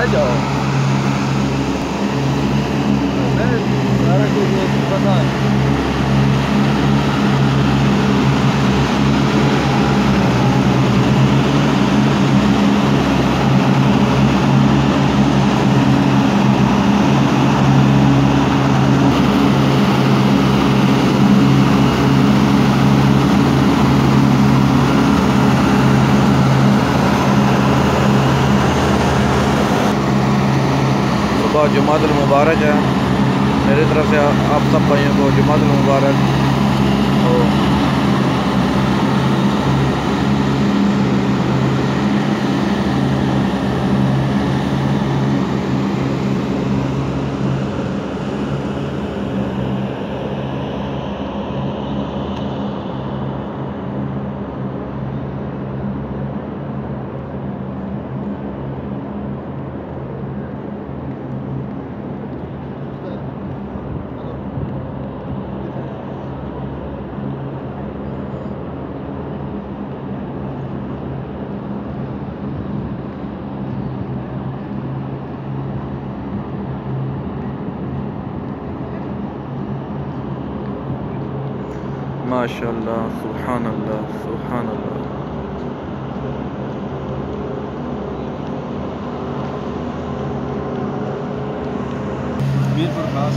बह जाओ। सारा कुछ पता है। जुमातुल मुबारक है मेरी तरफ से आप सब भाइयों को जुमातुल मुबारक। तो माशाअल्लाह, सुभान अल्लाह, सुभान अल्लाह। मीरपुर खास